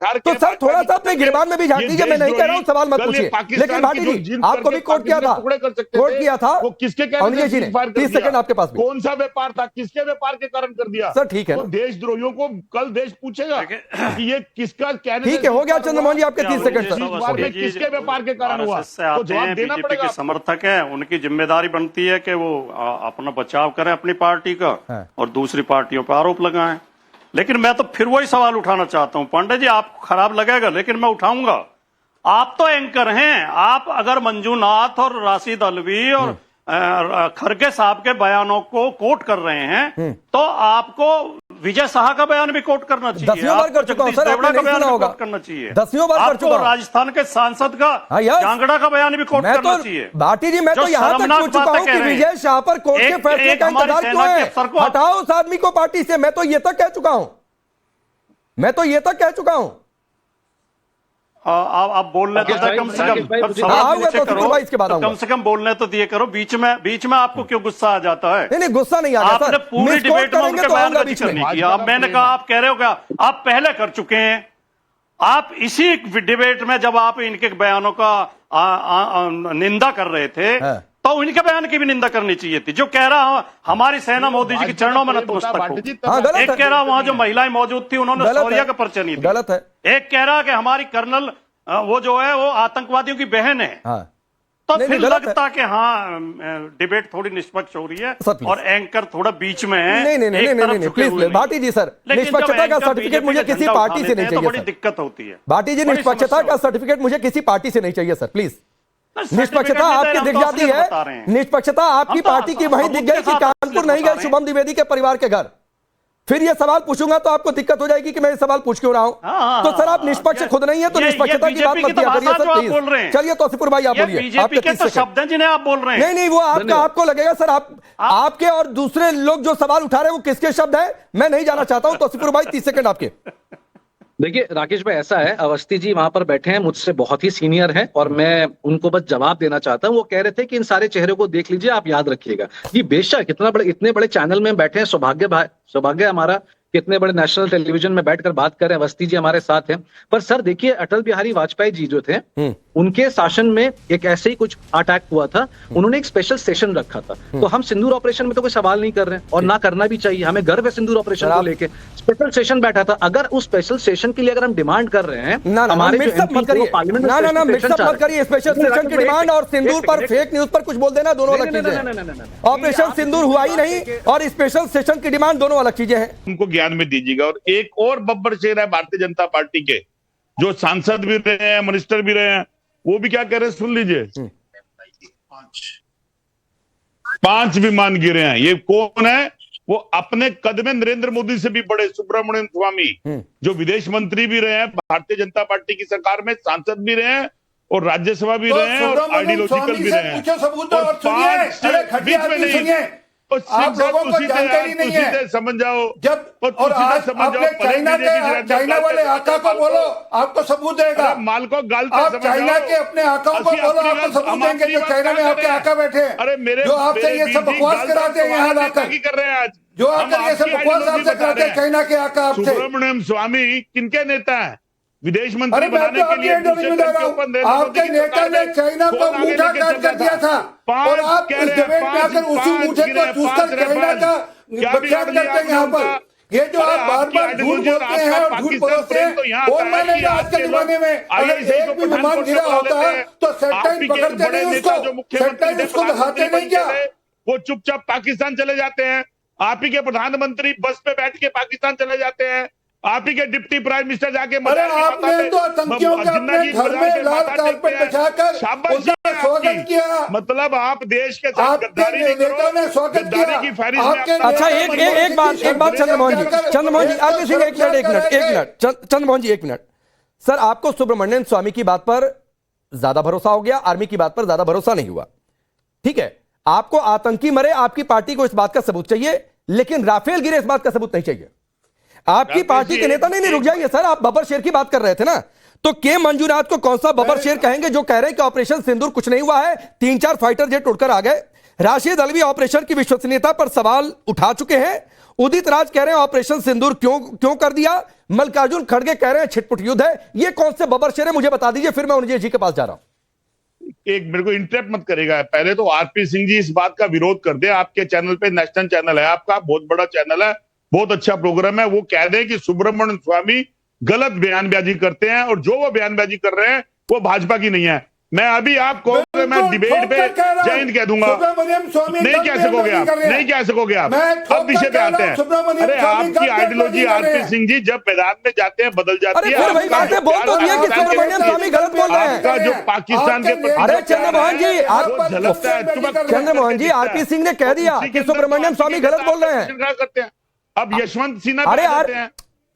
तो सर थोड़ा सा अपने गिरबान में भी झांक दीजिए। मैं नहीं कह रहा हूं सवाल मत पूछिए, लेकिन भाटी जी आपको भी कोर्ट किया था, कोर्ट किया था वो किसके 30 सेकंड आपके पास भी। कौन सा व्यापार था, किसके व्यापार के कारण कर दिया सर? ठीक है, तो देशद्रोहियों को कल देश पूछेगा कि ये किसका कहने। ठीक है, हो गया चंद्रमोहन जी आपके 30 सेकंड सर। किसके व्यापार के कारण हुआ तो जवाब देना पड़ेगा। समर्थक है, उनकी जिम्मेदारी बनती है कि वो अपना बचाव करें अपनी पार्टी का और दूसरी पार्टियों पर आरोप लगाएं। लेकिन मैं तो फिर वही सवाल उठाना चाहता हूं पांडे जी, आपको खराब लगेगा लेकिन मैं उठाऊंगा। आप तो एंकर हैं, आप अगर मंजूनाथ और राशिद अलवी और खरगे साहब के बयानों को कोट कर रहे हैं तो आपको विजय शाह का बयान भी कोट करना चाहिए। 10वीं बार कर चुका हूं सर, आपने नहीं सुना होगा। करना चाहिए 10वीं बार कर चुका हूं। राजस्थान के सांसद का कांगड़ा का बयान भी कोट करना चाहिए। भाटी जी मैं तो यहां तक पूछ चुका हूं कि विजय शाह पर कोर्ट के फैसले का इंतजार क्यों है, हटाओ उस आदमी को पार्टी से। मैं तो ये तक कह चुका हूं, मैं तो ये तक कह चुका हूं। आप बोलने तो कम से कम कम से कम बोलने तो दिए करो। बीच में आपको क्यों गुस्सा आ जाता है? नहीं गुस्सा नहीं आ जाता। आपने पूरी डिबेट में उनके बयान का जिक्र नहीं किया। अब मैंने कहा आप कह रहे हो क्या, आप पहले कर चुके हैं। आप इसी डिबेट में जब आप इनके बयानों का निंदा कर रहे थे तो उनके बयान की भी निंदा करनी चाहिए थी। जो कह रहा हमारी सेना मोदी जी के चरणों में नतमस्तक हो, एक कह रहा वहां जो महिलाएं मौजूद थी उन्होंने शौर्य का परिचय नहीं दिया, गलत है। एक कह रहा कि हमारी कर्नल वो जो है वो आतंकवादियों की बहन है। तो फिर लगता कि हाँ डिबेट थोड़ी निष्पक्ष हो रही है और एंकर थोड़ा बीच में है। नहीं प्लीज भाटी जी सर, निष्पक्षता का सर्टिफिकेट मुझे किसी पार्टी से नहीं चाहिए। बड़ी दिक्कत होती है भाटी जी, निष्पक्षता का सर्टिफिकेट मुझे किसी पार्टी से नहीं चाहिए सर प्लीज। निष्पक्षता आपकी दिख जाती है, निष्पक्षता आपकी पार्टी की वहीं दिख गई कि कानपुर नहीं गए शुभम द्विवेदी के परिवार के घर। फिर ये सवाल पूछूंगा तो आपको दिक्कत हो जाएगी कि मैं ये सवाल पूछ क्यों रहा हूं। तो सर आप निष्पक्ष खुद नहीं है तो निष्पक्षता की बात मत किया करिए सर प्लीज। चलिए तौसीफुर भाई आप बोलिए, आपके 30 शब्द जिन्हें आप बोल रहे हैं। नहीं वो आपको लगेगा सर, आपके और दूसरे लोग जो सवाल उठा रहे हैं वो किसके शब्द है मैं नहीं जाना चाहता हूं। तौसीफुर भाई 30 सेकंड आपके। देखिए राकेश भाई, ऐसा है, अवस्थी जी वहां पर बैठे हैं, मुझसे बहुत ही सीनियर हैं और मैं उनको बस जवाब देना चाहता हूं। वो कह रहे थे कि इन सारे चेहरों को देख लीजिए, आप याद रखिएगा। ये बेशक इतने बड़े चैनल में बैठे हैं, सौभाग्य हमारा कितने बड़े नेशनल टेलीविजन में बैठकर बात कर रहे हैं। अवस्थी जी हमारे साथ हैं। पर सर देखिए, अटल बिहारी वाजपेयी जी जो थे उनके शासन में एक ऐसे ही कुछ अटैक हुआ था, उन्होंने एक स्पेशल सेशन रखा था। तो हम सिंदूर ऑपरेशन में तो कोई सवाल नहीं कर रहे हैं और ना करना भी चाहिए, हमें गर्व है सिंदूर ऑपरेशन को लेके। स्पेशल सेशन बैठा था, अगर उस स्पेशल सेशन के लिए अगर हम डिमांड कर रहे हैं हमारे पार्लियामेंट मत करिए स्पेशल सेशन की डिमांड और सिंदूर पर फेक न्यूज पर कुछ बोल देना, दोनों अलग चीजें हैं। ऑपरेशन सिंदूर हुआ ही नहीं और स्पेशल सेशन की डिमांड दोनों अलग चीजें हैं। उनको ज्ञान में दीजिएगा। और एक और बब्बर शेर है भारतीय जनता पार्टी के, जो सांसद भी रहे हैं, मिनिस्टर भी रहे हैं, वो भी क्या कह रहे हैं सुन लीजिए। 5 विमान गिरे हैं। ये कौन है? वो अपने कद में नरेंद्र मोदी से भी बड़े सुब्रमण्यम स्वामी, जो विदेश मंत्री भी रहे हैं, भारतीय जनता पार्टी की सरकार में सांसद भी रहे हैं और राज्यसभा भी रहे हैं और आइडियोलॉजिकल भी रहे हैं। और 5 बीच में नहीं, आप लोगों को जानकारी नहीं है। समझ जाओ। जब और आज आपने चाइना वाले आका को बोलो, आपको सबूत देगा। माल को गलत आप चाइना के अपने आकाओं को बोलो, आपको सबूत देंगे जो चाइना में आपके आका बैठे हैं। अरे मेरे जो आपसे ये सब बकवास कराते हैं यहाँ लाकर, कर रहे हैं आज जो आकर ये सब बकवास आपसे कराते हैं चाइना के आका आपसे। सुब्रमण्यम स्वामी किनके नेता है? विदेश मंत्री अरे मैं तो आपके इंटरव्यू में आपके नेता ने चाइना को मुठा काट कर दिया था और आप इस डिबेट में आकर उसी मुठे को चूसकर चाइना का बख्यात करते हैं। यहाँ पर ये जो आप बार बार झूठ बोलते हैं और झूठ बोलते हैं, और मैंने आज के जमाने में अगर एक भी विमान गिरा होता है तो सैटेलाइट पकड़ते नहीं उसको, सैटेलाइट उसको दिखाते नहीं क्या? वो चुपचाप पाकिस्तान चले जाते हैं। आप ही के प्रधानमंत्री बस पे बैठ के पाकिस्तान चले जाते हैं। आप ही के डिप्टी प्राइम मिनिस्टर जाके आपने तो आतंकियों के अपने घर में लाल कारपेट बिछाकर उसका स्वागत किया। मतलब आप देश के साथ गद्दारी नहीं करो, स्वागत किया। अच्छा एक बात चंद्रमोहन जी आरपी सिंह एक मिनट चंद्रमोहन जी एक मिनट। सर आपको सुब्रमण्यम स्वामी की बात पर ज्यादा भरोसा हो गया, आर्मी की बात पर ज्यादा भरोसा नहीं हुआ। ठीक है, आपको आतंकी मरे, आपकी पार्टी को इस बात का सबूत चाहिए, लेकिन राफेल गिरे इस बात का सबूत नहीं चाहिए। आपकी पार्टी के नेता नहीं रुक जाइए सर, आप बब्बर शेर की बात कर रहे थे ना, तो के मंजूनाथ को कौन सा बब्बर शेर कहेंगे जो कह रहे हैं कि ऑपरेशन सिंदूर कुछ नहीं हुआ है, 3-4 फाइटर जेट उड़कर आ गए। राशिद अलवी ऑपरेशन की विश्वसनीयता पर सवाल उठा चुके हैं। उदित राज कह रहे हैं ऑपरेशन सिंदूर क्यों कर दिया, मल्लिकार्जुन खड़गे कह रहे हैं छिटपुट युद्ध है। ये कौन से बबर शेर है, मुझे बता दीजिए, फिर मैं उन्नीस जी के पास जा रहा हूं। एक मेरे को इंटरप्ट मत करेगा, पहले तो आरपी सिंह जी इस बात का विरोध कर दे। आपके चैनल पे, नेशनल चैनल है आपका, बहुत बड़ा चैनल है, बहुत अच्छा प्रोग्राम है, वो कह दे कि सुब्रमण्यम स्वामी गलत बयानबाजी करते हैं और जो वो बयानबाजी कर रहे हैं वो भाजपा की नहीं है। मैं अभी आपको मैं डिबेट पे जय हिंद कह दूंगा, नहीं कह सकोगे आप, नहीं कह सकोगे आप। अब विषय पे आते हैं। अरे आपकी आइडियोलॉजी आरपी सिंह जी जब मैदान में जाते हैं बदल जाती है। आपका जो पाकिस्तान के, अरे चंद्रमोहन जी, चंद्रमोहन जी, आरपी सिंह ने कह दिया कि सुब्रमण्यम स्वामी गलत बोल रहे हैं। करते हैं अब यशवंत सिन्हा। अरे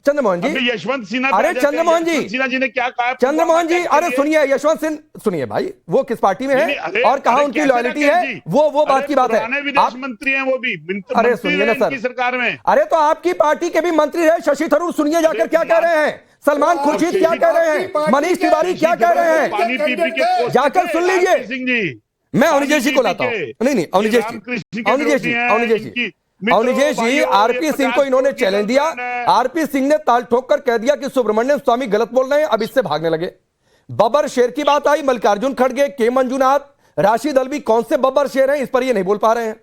चंद्रमोहन जी, यशवंत सिन्हा, अरे चंद्रमोहन जी, सिन्हा जी ने क्या कहा? चंद्रमोहन जी, अरे सुनिए, यशवंत सिंह सुनिए भाई, वो किस पार्टी में है और कहां उनकी लॉयल्टी है, वो बात की बात है। विदेश मंत्री हैं वो भी। अरे सुनिए ना सर, सरकार में, अरे तो आपकी पार्टी के भी मंत्री है शशि थरूर, सुनिए जाकर क्या कह रहे हैं, सलमान खुर्शीद क्या कह रहे हैं, मनीष तिवारी क्या कह रहे हैं, पानी पी पी के जाकर सुन लीजिए। सिंह जी, मैं अवनिजेश जी को लाता हूं। नहीं, अवनिजेश जी, आरपी सिंह को इन्होंने चैलेंज दिया। आरपी सिंह ने ताल ठोक कर कह दिया कि सुब्रमण्यम स्वामी गलत बोल रहे हैं, अब इससे भागने लगे। बबर शेर की बात आई, मल्लिकार्जुन खड़गे, के मंजुनाथ, राशिद अल्वी, कौन से बबर शेर हैं, इस पर ये नहीं बोल पा रहे हैं।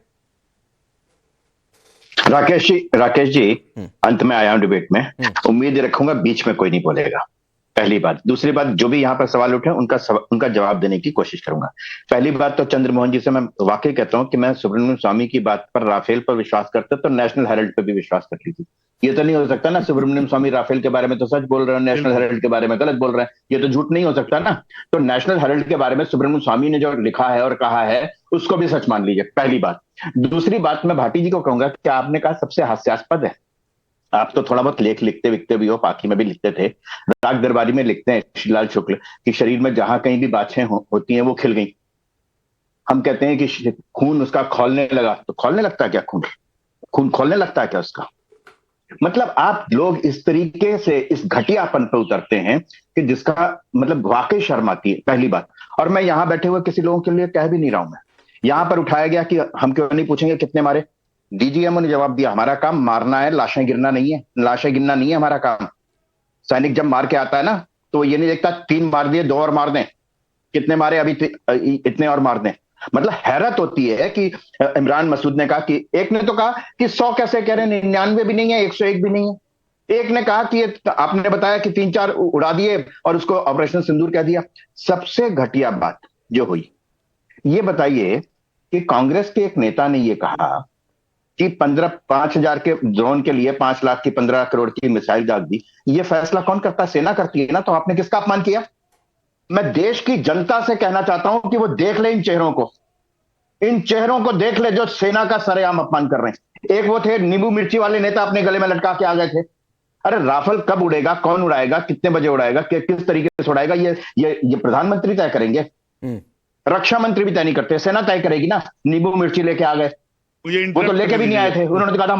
राकेश जी, अंत में आया हूं डिबेट में, उम्मीद रखूंगा बीच में कोई नहीं बोलेगा, पहली बात। दूसरी बात, जो भी यहां पर सवाल उठे उनका जवाब देने की कोशिश करूंगा। पहली बात तो चंद्रमोहन जी से मैं वाकई कहता हूं कि मैं सुब्रमण्यम स्वामी की बात पर, राफेल पर विश्वास करता तो नेशनल हेराल्ड पर भी विश्वास कर लीजिए। ये तो नहीं हो सकता ना, सुब्रमण्यम स्वामी राफेल के बारे में तो सच बोल रहे हैं, नेशनल हेराल्ड के बारे में गलत बोल रहे हैं, ये तो झूठ नहीं हो सकता ना। तो नेशनल हेराल्ड के बारे में सुब्रमण्यम स्वामी ने जो लिखा है और कहा है उसको भी सच मान लीजिए, पहली बात। दूसरी बात, मैं भाटी जी को कहूंगा कि आपने कहा सबसे हास्यास्पद है। आप तो थोड़ा बहुत लेख लिखते विकते भी हो, पाखी में भी लिखते थे, राग दरबारी में लिखते हैं शिवलाल शुक्ल कि शरीर में जहां कहीं भी बाछें होती हैं वो खिल गई। हम कहते हैं कि खून उसका खौलने लगा, तो खौलने लगता है क्या खून खोलने लगता है क्या उसका? मतलब आप लोग इस तरीके से इस घटियापन पर उतरते हैं कि जिसका मतलब वाकई शर्म आती है, पहली बात। और मैं यहां बैठे हुए किसी लोगों के लिए कह भी नहीं रहा हूं। मैं यहां पर उठाया गया कि हम क्यों नहीं पूछेंगे कितने मारे, डीजीएमओ ने जवाब दिया हमारा काम मारना है, लाशें गिरना नहीं है, लाशें गिनना नहीं है हमारा काम। सैनिक जब मार के आता है ना तो वो ये नहीं देखता 3 मार दिए 2 और मार दें, कितने मारे अभी इतने और मार दें। मतलब हैरत होती है कि इमरान मसूद ने कहा कि, एक ने तो कहा कि 100 कैसे कह रहे हैं, 99 भी नहीं है, 101 भी नहीं है। एक ने कहा कि आपने बताया कि 3-4 उड़ा दिए और उसको ऑपरेशन सिंदूर कह दिया। सबसे घटिया बात जो हुई, ये बताइए कि कांग्रेस के एक नेता ने ये कहा कि 5,000 के ड्रोन के लिए 5 लाख की 15 करोड़ की मिसाइल दाग दी। ये फैसला कौन करता है? सेना करती है ना। तो आपने किसका अपमान किया? मैं देश की जनता से कहना चाहता हूं कि वो देख ले इन चेहरों को देख ले जो सेना का सरेआम अपमान कर रहे हैं। एक वो थे नींबू मिर्ची वाले नेता, अपने गले में लटका के आ गए थे। अरे राफेल कब उड़ेगा, कौन उड़ाएगा, कितने बजे उड़ाएगा, किस तरीके से उड़ाएगा, ये प्रधानमंत्री तय करेंगे, रक्षा मंत्री भी तय नहीं करते, सेना तय करेगी ना। नींबू मिर्ची लेके आ गए, वो तो लेके भी नहीं आए थे, उन्होंने तो कहा था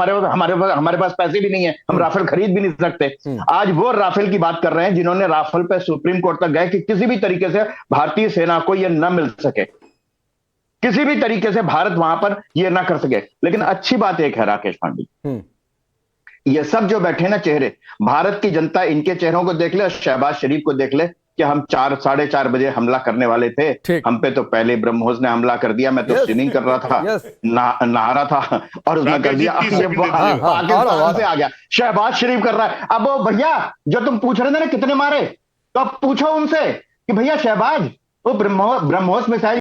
हमारे पास पैसे भी नहीं है, हम राफेल खरीद भी नहीं सकते। आज वो राफेल की बात कर रहे हैं जिन्होंने राफेल पे सुप्रीम कोर्ट तक गए कि किसी भी तरीके से भारतीय सेना को ये न मिल सके, किसी भी तरीके से भारत वहां पर ये ना कर सके। लेकिन अच्छी बात एक है राकेश पांडे, ये सब जो बैठे ना चेहरे, भारत की जनता इनके चेहरों को देख ले और शहबाज शरीफ को देख ले कि हम 4-4:30 बजे हमला करने वाले थे, हम पे तो पहले ब्रह्मोस ने हमला कर दिया, मैं तो स्विमिंग कर रहा था, नहा रहा था और उसने कर दिया। पाकिस्तान से आ गया, शहबाज शरीफ कर रहा है। अब वो भैया जो तुम पूछ रहे थे ना कितने मारे, तो अब पूछो उनसे कि भैया शहबाज वो ब्रह्मोस मिसाइल